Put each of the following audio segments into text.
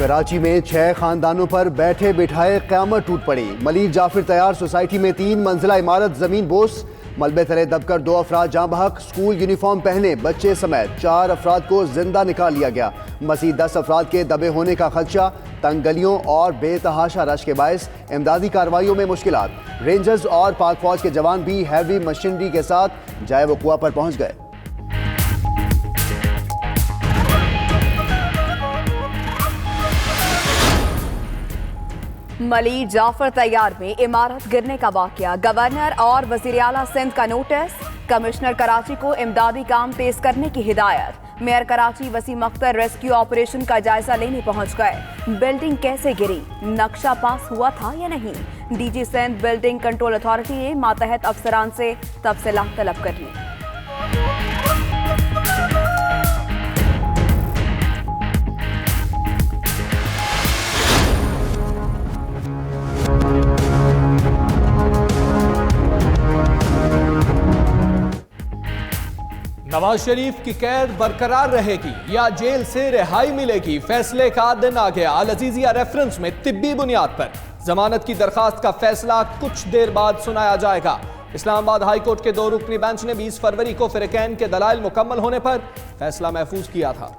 कराची में 6 खानदानों पर बैठे बिठाए क़यामत टूट पड़ी। मलिक जाफर तैयार सोसाइटी में 3 मंजिला इमारत जमीन बोस, मलबे तले दबकर 2 अफराद जाँ बहक। स्कूल यूनिफॉर्म पहने बच्चे समेत 4 अफराद को जिंदा निकाल लिया गया। मज़ीद 10 अफराद के दबे होने का खदशा। तंग गलियों और बेतहाशा रश के बायस इमदादी कार्रवाइयों में मुश्किलात। रेंजर्स और पाक फौज के जवान भी हैवी मशीनरी के साथ जाए वक़ुआ पर पहुंच गए। मलिक जाफर तैयार में इमारत गिरने का वाकया। गवर्नर और वज़ीर आला सिंध का नोटिस। कमिश्नर कराची को इमदादी काम तेज करने की हिदायत। Mayor Karachi Waseem Akhtar rescue operation का जायजा लेने पहुंच गए। बिल्डिंग कैसे गिरी, नक्शा पास हुआ था या नहीं? DG Sindh building control authority ने मातहत अफसरान से तफसीलात तलब कर ली। नवाज शरीफ की कैद बरकरार रहेगी या जेल से रिहाई मिलेगी, फैसले का दिन आ गया। अल अजीजिया रेफरेंस में तिब्बी बुनियाद पर जमानत की दरखास्त का फैसला कुछ देर बाद सुनाया जाएगा। इस्लामाबाद हाई कोर्ट के 2 रुकनी बेंच ने 20 फरवरी को फिरकैन के दलाइल मुकम्मल होने पर फैसला महफूज किया था।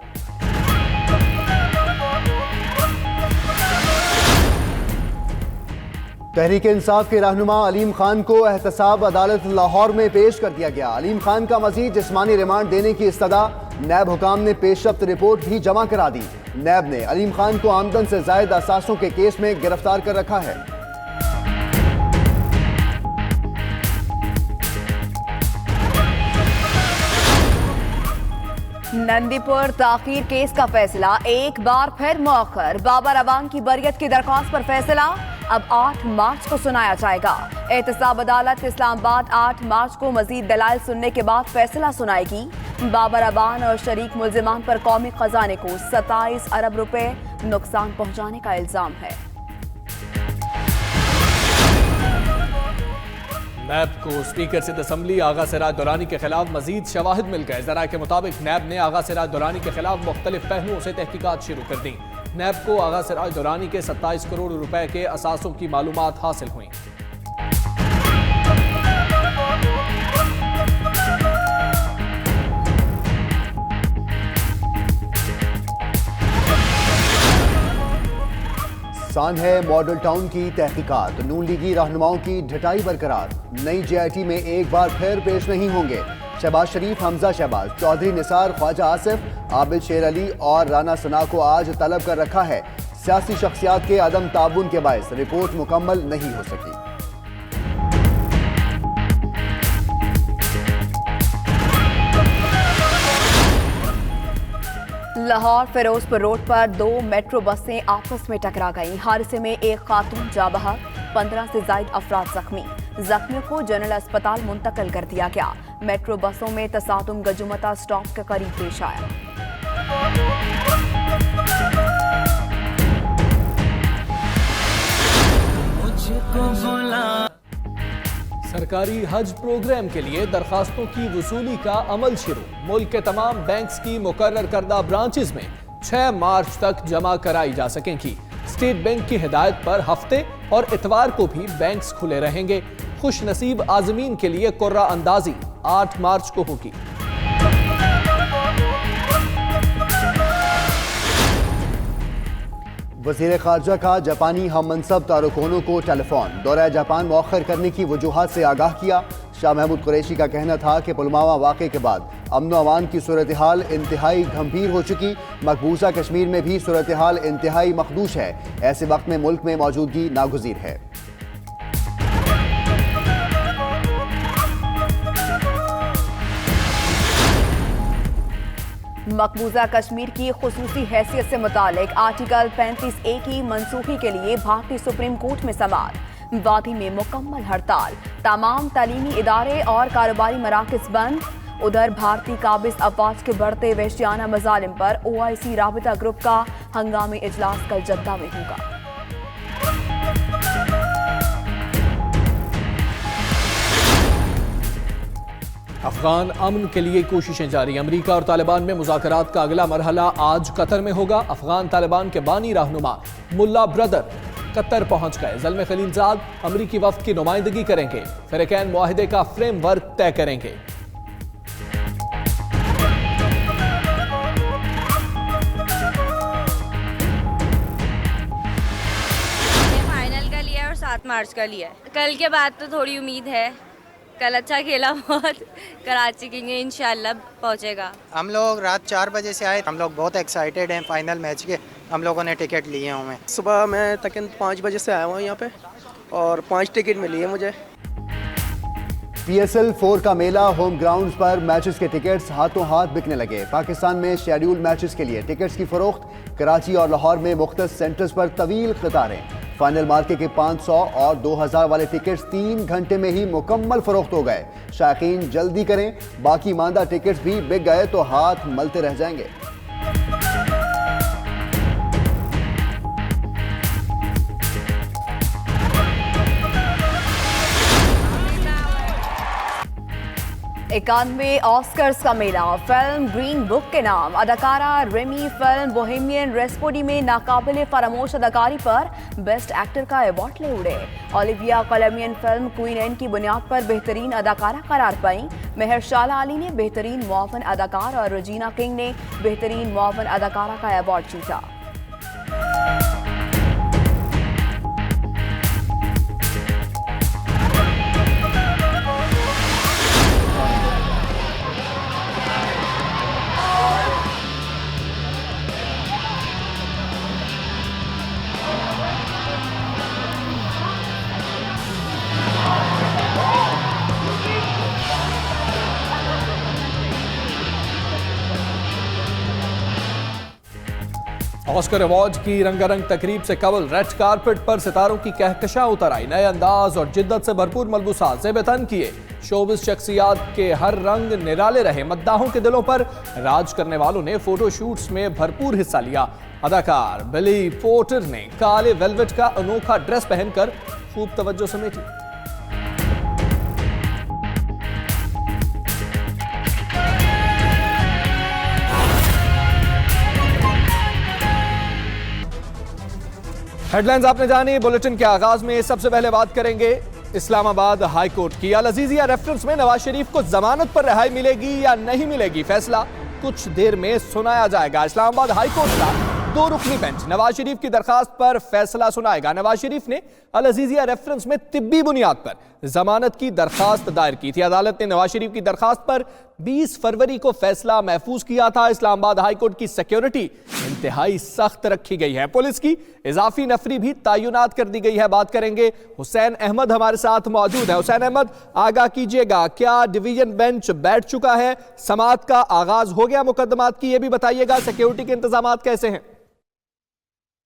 तहरीक इंसाफ के रहनुमा अलीम खान को एहतसाब अदालत लाहौर में पेश कर दिया गया। अलीम खान का मजीद जिस्मानी रिमांड देने की इस्तदा। नैब हुकाम ने पेशरफ्त रिपोर्ट भी जमा करा दी। नैब ने अलीम खान को आमदन से जायद असासों के केस में गिरफ्तार कर रखा है। नंदीपुर ताखीर केस का फैसला एक बार फिर मौखर। बाबर अवान की बरियत की दरख्वास्त पर फैसला अब 8 मार्च को सुनाया जाएगा। एहतसाब अदालत इस्लामाबाद 8 मार्च को मजीद दलाइल सुनने के बाद फैसला सुनाएगी। बाबर अवान और शरीक मुल्जिमान पर कौमी खजाने को 27 अरब रुपए नुकसान पहुंचाने का इल्जाम है। नैब को स्पीकर सिंध असम्बली आगा सिराज दुरानी के खिलाफ मजीद शवाहिद मिल गए। जरा के मुताबिक नैब ने आगा सिराज दुरानी के खिलाफ मुख्तलिफ पहलुओं से तहकीकात शुरू कर दी। नैब को आगा सिराज दुरानी के 27 करोड़ रुपए के असासों की मालूमात हासिल हुई। सान है मॉडल टाउन की तहकीकात। नून लीगी रहनुमाओं की ढटाई बरकरार। नई जेआईटी में एक बार फिर पेश नहीं होंगे शहबाज शरीफ, हमजा शहबाज, चौधरी निसार, ख्वाजा आसिफ, आबिद शेर अली और राना सना को आज तलब कर रखा है। सियासी शख्सियात के अदम ताबुन के बायस रिपोर्ट मुकम्मल नहीं हो सकी। लाहौर फिरोजपुर रोड पर 2 मेट्रो बसें आपस में टकरा गईं। हादसे में एक खातून जाँ बहक, 15 से जायद अफराद जख्मी। जख्मियों को जनरल अस्पताल मुंतकिल कर दिया गया। मेट्रो बसों में तसादुम गजुमता स्टॉप के करीब पेश आया। सरकारी हज प्रोग्राम के लिए दरखास्तों की वसूली का अमल शुरू। मुल्क के तमाम बैंक्स की मुकर्रर करदा ब्रांचेस में 6 मार्च तक जमा कराई जा सकेंगी। स्टेट बैंक की हिदायत पर हफ्ते और इतवार को भी बैंक्स खुले रहेंगे। खुश नसीब आजमीन के लिए कुर्रा अंदाजी 8 मार्च को होगी। वज़ीर ख़ारजा का जापानी हम मनसब तारुकोनों को टेलीफोन। दौरा जापान मौखर करने की वजूहात से आगाह किया। शाह महमूद कुरैशी का कहना था कि पुलवामा वाक़े के बाद अमन अमान की सूरत हाल इंतहाई गंभीर हो चुकी। मकबूजा कश्मीर में भी सूरत हाल इंतहाई मखदूश है। ऐसे वक्त में मुल्क में मौजूदगी नागुज़ीर है। मकबूजा कश्मीर की खुसूसी हैसियत से मुतालिक आर्टिकल 35A की मनसूखी के लिए भारतीय सुप्रीम कोर्ट में समाअत। वादी में मुकम्मल हड़ताल। तमाम तालीमी इदारे और कारोबारी मराकज़ बंद। उधर भारतीय काबिज अफवाज के बढ़ते वहशियाना मजालिम पर OIC राबिता ग्रुप का हंगामी इजलास कल जद्दा में होगा। अफगान अमन के लिए कोशिशें जारी। अमरीका और तालिबान में मुज़ाकरात का अगला मरहला आज कतर में होगा। अफगान तालिबान के बानी रहनुमा मुल्ला ब्रदर कतर पहुंच गए। ज़ल्म खलीलजाद अमरीकी वफ्द की नुमाइंदगी करेंगे। फ़िरक़ैन मुआहिदे का फ्रेमवर्क तय करेंगे। फाइनल का लिया है और 7 मार्च का लिया है। कल के बाद तो थोड़ी उम्मीद है, कल अच्छा खेला बहुत, कराची किंग इंशाल्लाह पहुंचेगा। हम लोग रात 4 बजे से आए, हम लोग बहुत एक्साइटेड हैं फाइनल मैच के। हम लोगों ने टिकट लिए हुए हैं। सुबह मैं तकरीबन 5 बजे से आया हुआ यहाँ पे और 5 टिकट मिली है मुझे। PSL 4 का मेला होम ग्राउंड्स पर मैचेस के टिकट्स हाथों हाथ बिकने लगे। पाकिस्तान में शेड्यूल मैचेस के लिए टिकट्स की फरोख्त कराची और लाहौर में मुख्तलिफ सेंटर्स पर तवील कतारें। फाइनल मार्के के 500 और 2000 वाले टिकट्स 3 घंटे में ही मुकम्मल फरोख्त हो गए। शायकीन जल्दी करें, बाकी मांदा टिकट्स भी बिक गए तो हाथ मलते रह जाएंगे। इक्यानवे ऑस्कर्स का मेला। फिल्म ग्रीन बुक के नाम अदाकारा रेमी फिल्म बोहेमियन रेस्पोडी में नाकाबिले फरामोश अदाकारी पर बेस्ट एक्टर का अवार्ड ले उड़े। ओलिविया कोलेमियन फिल्म क्वीन एन की बुनियाद पर बेहतरीन अदाकारा करार पाई। मेहरशाला अली ने बेहतरीन मुआवन अदाकार और रजीना किंग ने बेहतरीन मुआवन अदाकारा का अवार्ड जीता। ऑस्कर अवार्ड की रंगारंग तकरीब से कबल रेड कारपेट पर सितारों की कहकशां उतर आई। नए अंदाज और जिद्दत से भरपूर मलबूसात ज़ेब-ए-तन किए। शोबिस शख्सियात के हर रंग निराले रहे। मद्दाहों के दिलों पर राज करने वालों ने फोटो शूट्स में भरपूर हिस्सा लिया। अदाकार बिली पोर्टर ने काले वेलवेट का अनोखा ड्रेस पहनकर खूब तवज्जो समेटी। हेडलाइंस आपने जानी। बुलेटिन के आगाज में सबसे पहले बात करेंगे इस्लामाबाद हाई कोर्ट की। अल अजीजिया रेफरेंस में नवाज शरीफ को जमानत पर रिहाई मिलेगी या नहीं मिलेगी, फैसला कुछ देर में सुनाया जाएगा। इस्लामाबाद हाई कोर्ट का 2 रुकनी बेंच नवाज शरीफ की दरखास्त पर फैसला सुनाएगा। नवाज शरीफ ने अल अजीजिया रेफरेंस में तिब्बी बुनियाद पर जमानत की दरखास्त दायर की थी। अदालत ने नवाज शरीफ की दरखास्त पर 20 फरवरी को फैसला महफूज किया था। इस्लामाबाद हाई कोर्ट की सिक्योरिटी इंतहाई सख्त रखी गई है। पुलिस की इजाफी नफरी भी तैनात कर दी गई है। बात करेंगे, हुसैन अहमद हमारे साथ मौजूद है। हुसैन अहमद, आगाह कीजिएगा, क्या डिवीजन बेंच बैठ चुका है? समाअत का आगाज हो गया मुकदमात की? ये भी बताइएगा सिक्योरिटी के इंतजाम कैसे हैं?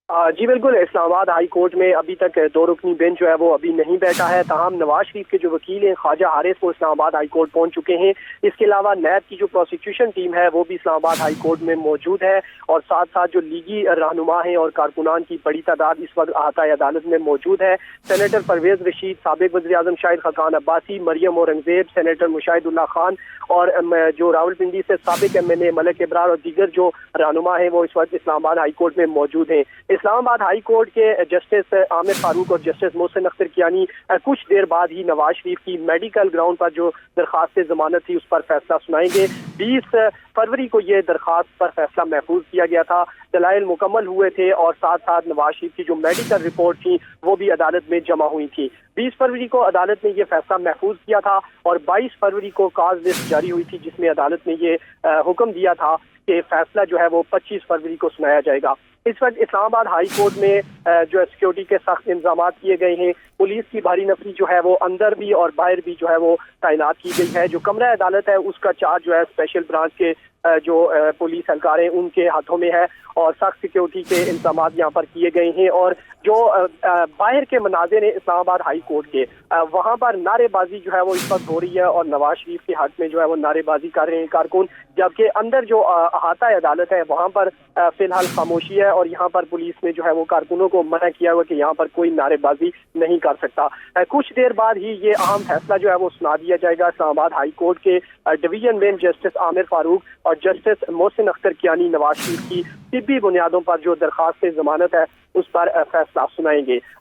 जी बिल्कुल, इस्लामाबाद हाई कोर्ट में अभी तक 2 रुकनी बेंच जो है वो अभी नहीं बैठा है। तमाम नवाज शरीफ के जो वकील हैं ख्वाजा हारिस वो इस्लामाबाद हाई कोर्ट पहुंच चुके हैं। इसके अलावा नैब की जो प्रोसिक्यूशन टीम है वो भी इस्लामाबाद हाई कोर्ट में मौजूद है और साथ साथ जो लीगी रहनुमा हैं और कारकुनान की बड़ी तादाद इस वक्त अहाता अदालत में मौजूद है। सेनेटर परवेज रशीद, साबिक वज़ीर-ए-आज़म शाहिद खकान अब्बासी, मरियम औरंगजेब, सेनेटर मुशाहिदुल्लाह खान और जो रावलपिंडी से साबिक MNA मलिक इब्रार और दीगर जो रहनुमा हैं वो इस वक्त इस्लामाबाद हाई कोर्ट में मौजूद हैं। इस्लामाबाद हाई कोर्ट के जस्टिस आमिर फारूक और जस्टिस मोहसिन अख्तर कियानी कुछ देर बाद ही नवाज शरीफ की मेडिकल ग्राउंड पर जो दरखास्त जमानत थी उस पर फैसला सुनाएंगे। 20 फरवरी को ये दरखास्त पर फैसला महफूज किया गया था। दलाइल मुकम्मल हुए थे और साथ साथ नवाज शरीफ की जो मेडिकल रिपोर्ट थी वो भी अदालत में जमा हुई थी। 20 फरवरी को अदालत ने ये फैसला महफूज किया था और 22 फरवरी को काज लिस्ट जारी हुई थी जिसमें अदालत ने ये हुक्म दिया था कि फैसला जो है वो 25 फरवरी को सुनाया जाएगा। इस वक्त इस्लामाबाद हाई कोर्ट में जो सिक्योरिटी के सख्त इंतजाम किए गए हैं। पुलिस की भारी नफरी जो है वो अंदर भी और बाहर भी जो है वो तैनात की गई है। जो कमरा अदालत है उसका चार्ज जो है स्पेशल ब्रांच के जो पुलिस एहलकार हैं उनके हाथों में है और सख्त सिक्योरिटी के इंतजाम यहाँ पर किए गए हैं। और जो बाहर के मनाजिर हैं इस्लामाबाद हाई कोर्ट के, वहाँ पर नारेबाजी जो है वो इस वक्त हो रही है और नवाज शरीफ के हक में जो है वो नारेबाजी कर रहे हैं कारकुन, जबकि अंदर जो अहाता अदालत है वहाँ पर फिलहाल खामोशी है और यहाँ पर पुलिस ने जो है वो कारकुनों को मना किया हुआ कि यहाँ पर कोई नारेबाजी नहीं कर सकता। कुछ देर बाद ही ये अहम फैसला जो है वो सुना दिया जाएगा। इस्लामाबाद हाई कोर्ट के division bench justice Aamir Farooq और जस्टिस मोहसिन अख्तर कियानी नवाज शरीफ की तिब्बी बुनियादों पर जो दरखास्त जमानत है उस पर फैसला सुनाएंगे।